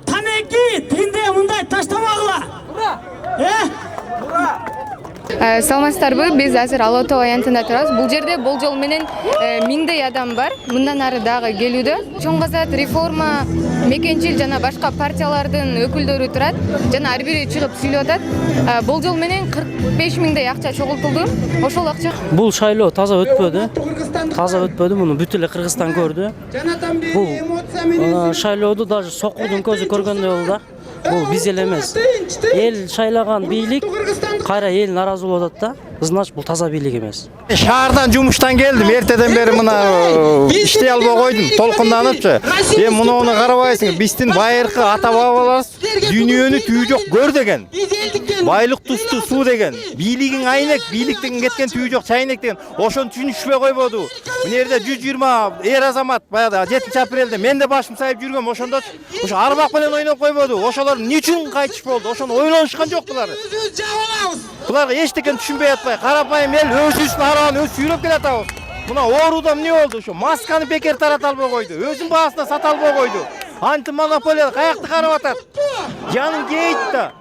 Taneki tinde мындай таштабагыла. Саламатсыздарбы, биз азыр Ала Тоо аянтында турабыз. Бул жерде болжол менен 1000дей адам бар. Мындан ары дагы келүүдө. Чоң Казак реформа, Мекенчил жана башка партиялардын өкүлдөрү турат. Жана ар бири чыгып сүйлөп атат. Болжол менен 45.000дей акча чогултулду. Ошол акча Бул шайлоо таза өтпөдү, муну бүт эле Кыргызстан көрдү. Бул шайлоодо даже соккудун көзү көргөндөй болду да. Бул биз эле эмес. Эл шайлаган бийлик кайра эл наразы болуп атат да. Значит, бул таза бийлик эмес. Шаардан жумуштан келдим, эртеден бери мына иштей албай койдум, толкунданыпчы. Муну карабайсың, биздин байыркы ата бабаларыбыз дүйнөнү түйү жок көр деген. Байлык тусту суу деген. Бийлигиң айнек, бийликтен кеткен түйү жок чайнек деген. Ошону түшүнүшпөй койбоду. Мына жерде 120 эр азамат баягы 7 апрелде мен да башым сайып жүргөм, ошондо ошо арбак менен ойноп койбоду. Ошолор эмне үчүн кайтыш болду? Ошону ойлонушкан жок булар. Буларга эчтекен түшүнбөй атпай, карапайым эл өзүбүздүн арабаны өз сүйрөп келатабыз. Мына ооруда эмне болду? Ошо масканы бекер тарата албай койду. Өзүнүн баасына сата албай койду. Антимонополия каякты карап атат? Жанын кейт да.